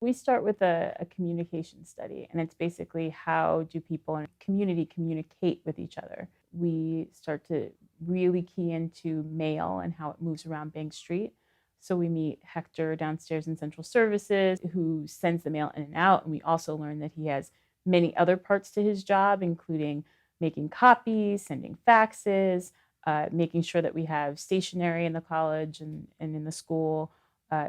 We start with a communication study, and it's basically how do people in a community communicate with each other. We start to really key into mail and how it moves around Bank Street. So we meet Hector downstairs in Central Services, who sends the mail in and out. And we also learn that he has many other parts to his job, including making copies, sending faxes, making sure that we have stationery in the college and in the school,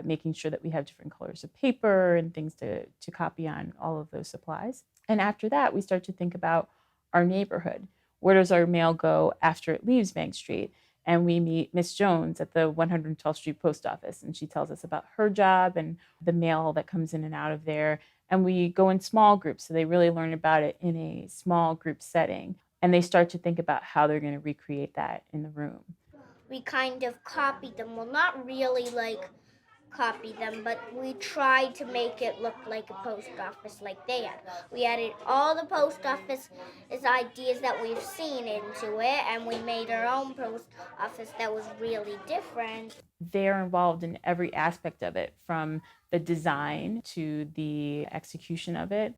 making sure that we have different colors of paper and things to copy on, all of those supplies. And after that, we start to think about our neighborhood. Where does our mail go after it leaves Bank Street? And we meet Miss Jones at the 112th Street Post Office, and she tells us about her job and the mail that comes in and out of there. And we go in small groups, so they really learn about it in a small group setting. And they start to think about how they're going to recreate that in the room. We kind of copied them. Well, not really like copy them, but we tried to make it look like a post office like they had. We added all the post office's ideas that we've seen into it, and we made our own post office that was really different. They're involved in every aspect of it, from the design to the execution of it.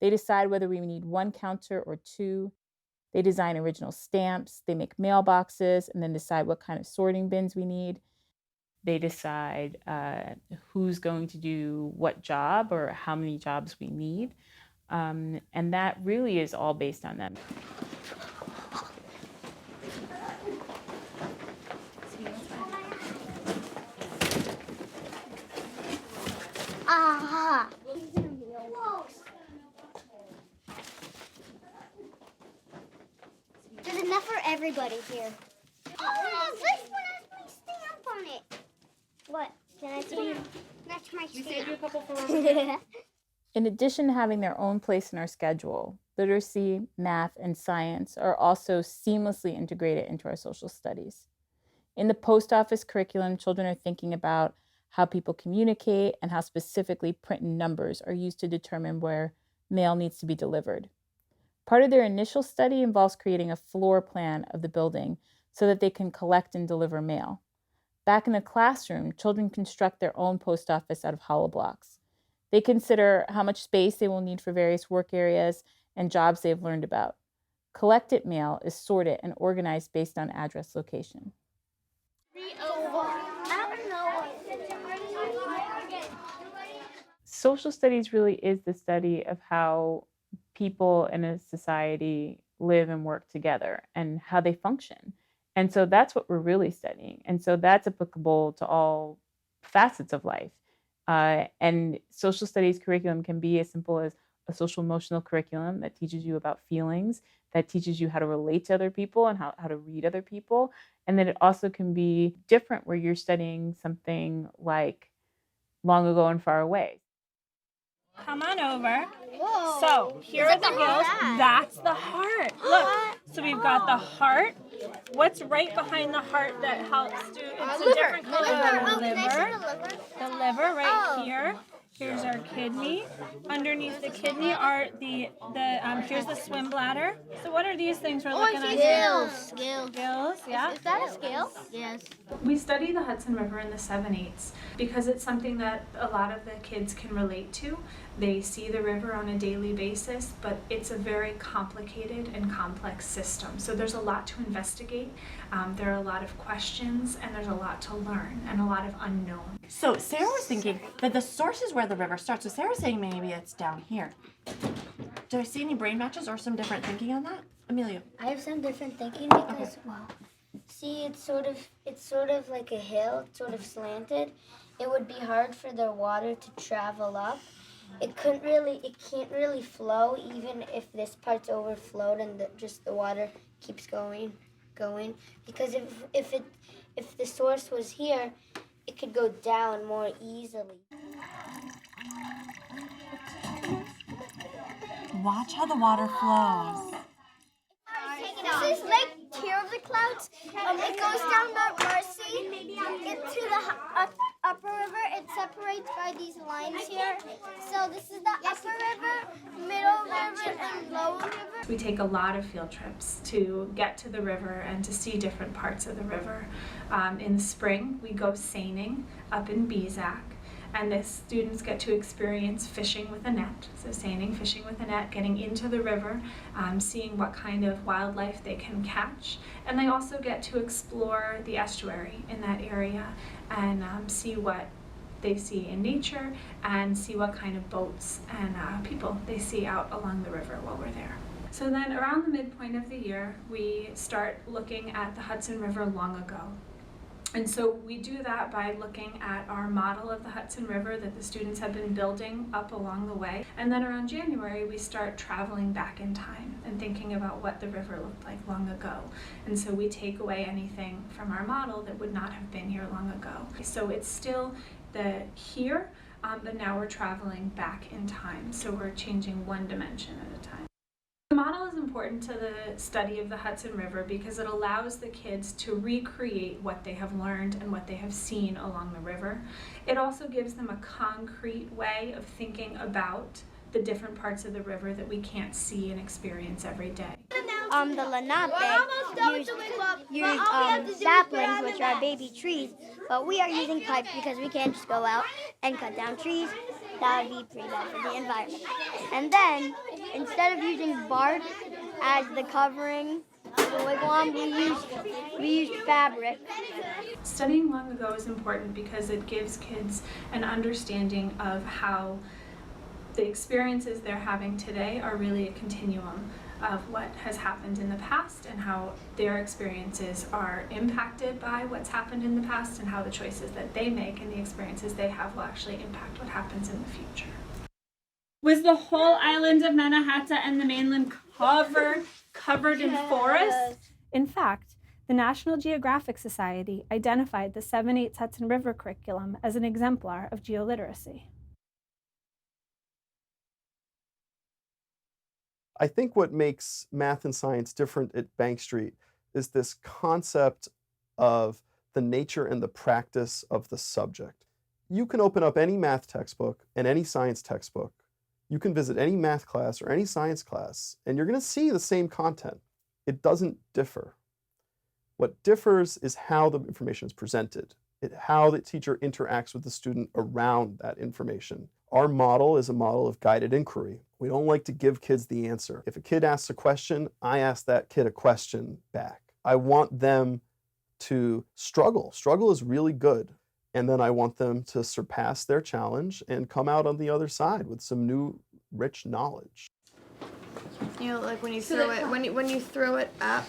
They decide whether we need one counter or two. They design original stamps, they make mailboxes, and then decide what kind of sorting bins we need. They decide who's going to do what job or how many jobs we need. And that really is all based on them. Aha! There's enough for everybody here. Oh, this one has my stamp on it. What? Can I see? That's my stamp. We saved you a couple for In addition to having their own place in our schedule, literacy, math, and science are also seamlessly integrated into our social studies. In the post office curriculum, children are thinking about how people communicate and how specifically print and numbers are used to determine where mail needs to be delivered. Part of their initial study involves creating a floor plan of the building so that they can collect and deliver mail. Back in the classroom, children construct their own post office out of hollow blocks. They consider how much space they will need for various work areas and jobs they've learned about. Collected mail is sorted and organized based on address location. Social studies really is the study of how people in a society live and work together and how they function. And so that's what we're really studying. And so that's applicable to all facets of life. And social studies curriculum can be as simple as a social emotional curriculum that teaches you about feelings, that teaches you how to relate to other people and how to read other people. And then it also can be different where you're studying something like long ago and far away. Come on over. Whoa. So here are the gills. That's the heart. Look. So we've got the heart. What's right behind the heart that helps do? It's a different color than the liver. The liver right here. Here's our kidney. Underneath the kidney are here's the swim bladder. So what are these things we're looking at here? Gills, yeah. Is that a scale? Yes. We study the Hudson River in the 7/8 because it's something that a lot of the kids can relate to. They see the river on a daily basis, but it's a very complicated and complex system. So there's a lot to investigate. There are a lot of questions, and there's a lot to learn and a lot of unknown. So Sarah was thinking that the source is where the river starts. So Sarah's saying maybe it's down here. Do I see any brain matches or some different thinking on that? Amelia? I have some different thinking because, well, see, it's sort of like a hill, it's sort of slanted. It would be hard for the water to travel up. It can't really flow even if this part's overflowed and just the water keeps going. Because if the source was here, it could go down more easily. Watch how the water flows. This is Lake Tear of the Clouds. It goes down Mount Marcy into the upper river. It separates by these lines here. So this is the upper river, middle river, and lower river. We take a lot of field trips to get to the river and to see different parts of the river. In the spring, we go seining up in Bezac. and the students get to experience fishing with a net, so seining, fishing with a net, getting into the river, seeing what kind of wildlife they can catch, and they also get to explore the estuary in that area and see what they see in nature and see what kind of boats and people they see out along the river while we're there. So then around the midpoint of the year, we start looking at the Hudson River long ago. And so we do that by looking at our model of the Hudson River that the students have been building up along the way. And then around January, we start traveling back in time and thinking about what the river looked like long ago. And so we take away anything from our model that would not have been here long ago. So it's still the here, but now we're traveling back in time. So we're changing one dimension at a time. The model is important to the study of the Hudson River because it allows the kids to recreate what they have learned and what they have seen along the river. It also gives them a concrete way of thinking about the different parts of the river that we can't see and experience every day. The Lenape used saplings, which are baby trees, but we are using pipes because we can't just go out and cut down trees. That would be pretty bad for the environment. And then, instead of using bark as the covering for the wigwam, we used fabric. Studying long ago is important because it gives kids an understanding of how the experiences they're having today are really a continuum of what has happened in the past and how their experiences are impacted by what's happened in the past and how the choices that they make and the experiences they have will actually impact what happens in the future. Was the whole island of Mannahatta and the mainland covered in forest? In fact, the National Geographic Society identified the 7/8 Hudson River curriculum as an exemplar of geoliteracy. I think what makes math and science different at Bank Street is this concept of the nature and the practice of the subject. You can open up any math textbook and any science textbook. You can visit any math class or any science class, and you're going to see the same content. It doesn't differ. What differs is how the information is presented, how the teacher interacts with the student around that information. Our model is a model of guided inquiry. We don't like to give kids the answer. If a kid asks a question, I ask that kid a question back. I want them to struggle. Struggle is really good. And then I want them to surpass their challenge and come out on the other side with some new, rich knowledge. You know, like when you throw it, when you throw it up,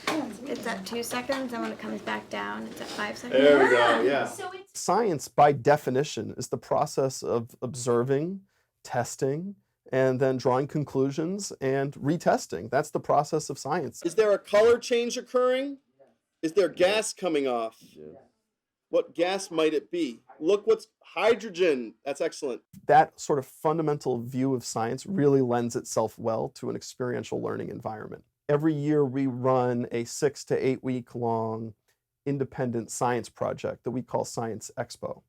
it's at 2 seconds, and when it comes back down, it's at 5 seconds. There we go, yeah. Science, by definition, is the process of observing, testing, and then drawing conclusions and retesting. That's the process of science. Is there a color change occurring? Is there gas coming off? What gas might it be? Look, what's hydrogen. That's excellent. That sort of fundamental view of science really lends itself well to an experiential learning environment. Every year we run a 6 to 8 week long independent science project that we call Science Expo,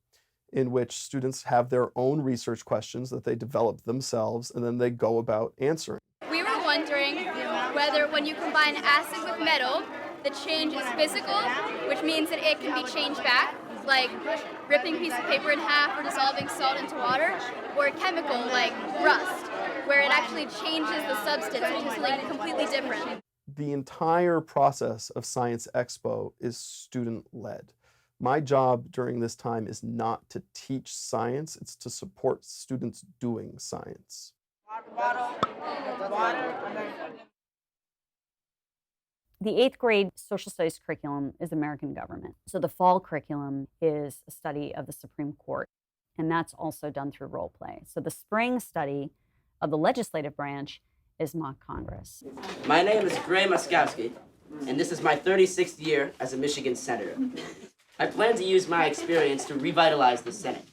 in which students have their own research questions that they develop themselves and then they go about answering. We were wondering whether when you combine acid with metal, the change is physical, which means that it can be changed back, like ripping a piece of paper in half or dissolving salt into water, or chemical like rust, where it actually changes the substance into something completely different. The entire process of Science Expo is student-led. My job during this time is not to teach science, it's to support students doing science. The 8th grade social studies curriculum is American government. So the fall curriculum is a study of the Supreme Court, and that's also done through role play. So the spring study of the legislative branch is mock Congress. My name is Gray Muskowski, and this is my 36th year as a Michigan senator. I plan to use my experience to revitalize the Senate,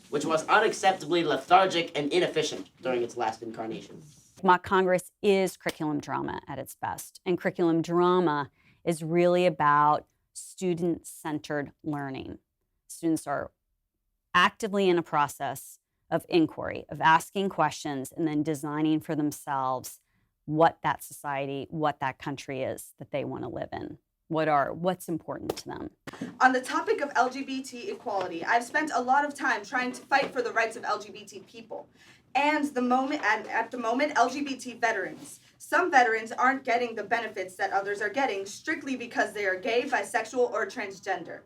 which was unacceptably lethargic and inefficient during its last incarnation. Mock Congress is curriculum drama at its best, and curriculum drama is really about student-centered learning. Students are actively in a process of inquiry, of asking questions, and then designing for themselves what that society, what that country is that they want to live in What's important to them. On the topic of LGBT equality, I've spent a lot of time trying to fight for the rights of LGBT people. And at the moment, LGBT veterans. Some veterans aren't getting the benefits that others are getting strictly because they are gay, bisexual, or transgender.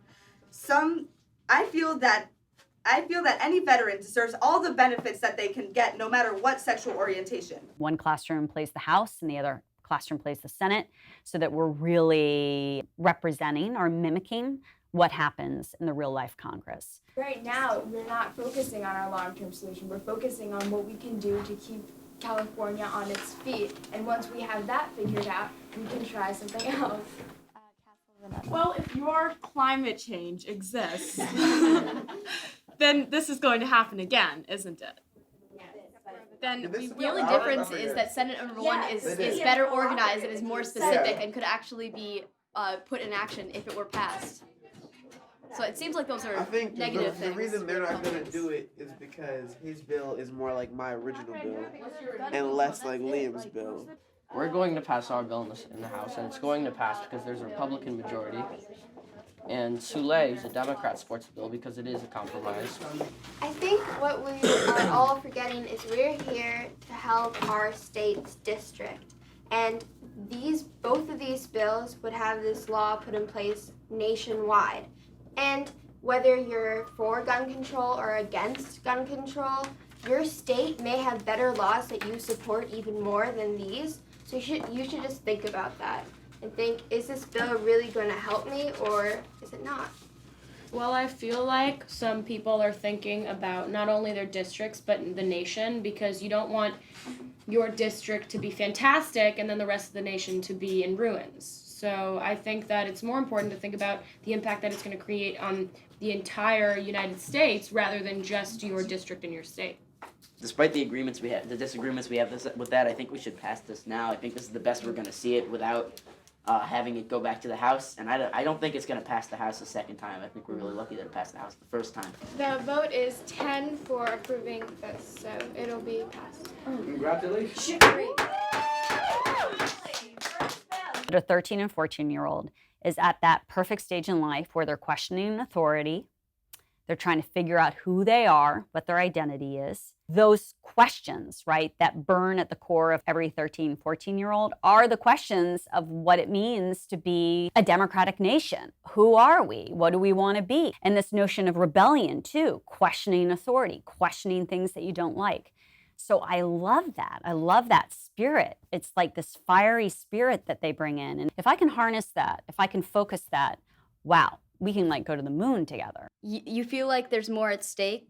I feel that any veteran deserves all the benefits that they can get, no matter what sexual orientation. One classroom plays the House and the other classroom plays the Senate, so that we're really representing or mimicking what happens in the real life Congress. Right now, we're not focusing on our long-term solution. We're focusing on what we can do to keep California on its feet. And once we have that figured out, we can try something else. Well, if your climate change exists, then this is going to happen again, isn't it? Then the only difference is that Senate number 1 is better organized and is more specific and could actually be put in action if it were passed. So it seems like those are negative things. The reason they're not going to do it is because his bill is more like my original bill and less like Liam's bill. We're going to pass our bill in the House, and it's going to pass because there's a Republican majority. And Soule is a Democrat supports the bill because it is a compromise. I think what we are all forgetting is we're here to help our state's district. And both of these bills would have this law put in place nationwide. And whether you're for gun control or against gun control, your state may have better laws that you support even more than these. So you should just think about that and think, is this bill really going to help me or is it not? Well, I feel like some people are thinking about not only their districts but the nation, because you don't want your district to be fantastic and then the rest of the nation to be in ruins. So I think that it's more important to think about the impact that it's going to create on the entire United States rather than just your district and your state. Despite the disagreements we have with that, I think we should pass this now. I think this is the best we're going to see it without having it go back to the House. And I don't think it's going to pass the House a second time. I think we're really lucky that it passed the House the first time. The vote is 10 for approving this, so it'll be passed. Congratulations. A 13 and 14-year-old is at that perfect stage in life where they're questioning authority. They're trying to figure out who they are, what their identity is. Those questions, right, that burn at the core of every 13, 14-year-old are the questions of what it means to be a democratic nation. Who are we? What do we want to be? And this notion of rebellion, too, questioning authority, questioning things that you don't like. So I love that. I love that spirit. It's like this fiery spirit that they bring in. And if I can harness that, if I can focus that, wow, we can like go to the moon together. You feel like there's more at stake,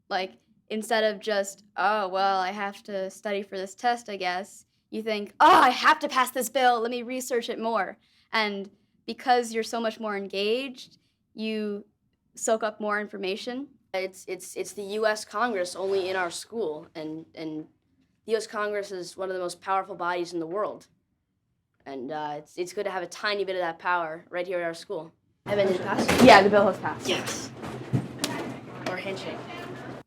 like instead of just, oh, well, I have to study for this test, I guess. You think, oh, I have to pass this bill. Let me research it more. And because you're so much more engaged, you soak up more information. It's the U.S. Congress only in our school, and the U.S. Congress is one of the most powerful bodies in the world. And it's good to have a tiny bit of that power right here at our school. Evan, did it pass? Yeah, the bill has passed. Yes. Or handshake.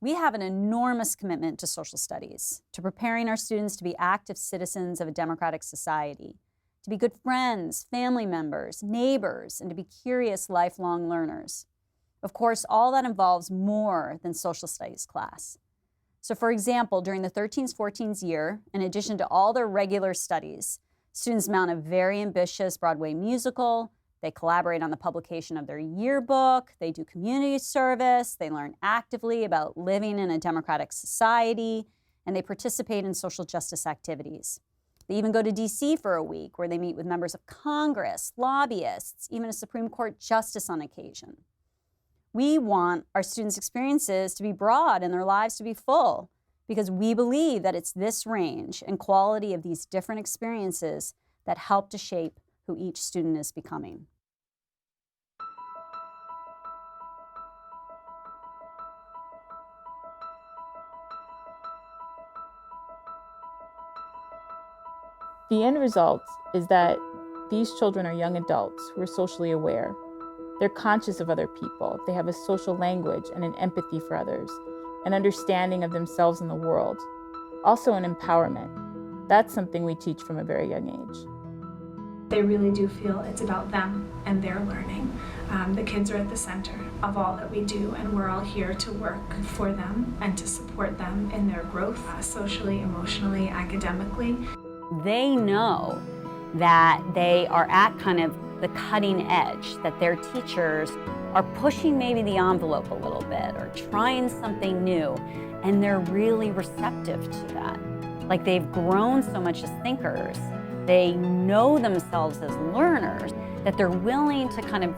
We have an enormous commitment to social studies, to preparing our students to be active citizens of a democratic society, to be good friends, family members, neighbors, and to be curious, lifelong learners. Of course, all that involves more than social studies class. So for example, during the 13s, 14s year, in addition to all their regular studies, students mount a very ambitious Broadway musical. They collaborate on the publication of their yearbook, they do community service, they learn actively about living in a democratic society, and they participate in social justice activities. They even go to DC for a week where they meet with members of Congress, lobbyists, even a Supreme Court justice on occasion. We want our students' experiences to be broad and their lives to be full because we believe that it's this range and quality of these different experiences that help to shape who each student is becoming. The end result is that these children are young adults who are socially aware. They're conscious of other people. They have a social language and an empathy for others, an understanding of themselves and the world, also an empowerment. That's something we teach from a very young age. They really do feel it's about them and their learning. The kids are at the center of all that we do, and we're all here to work for them and to support them in their growth, socially, emotionally, academically. They know that they are at kind of the cutting edge, that their teachers are pushing maybe the envelope a little bit or trying something new, and they're really receptive to that. Like, they've grown so much as thinkers, they know themselves as learners, that they're willing to kind of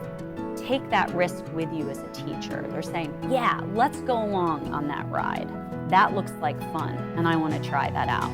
take that risk with you as a teacher. They're saying, yeah, let's go along on that ride. That looks like fun, and I want to try that out.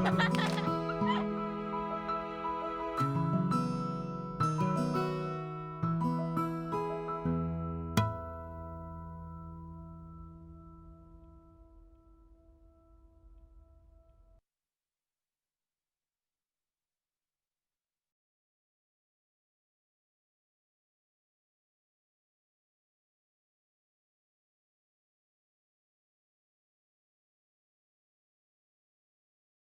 Ha ha ha!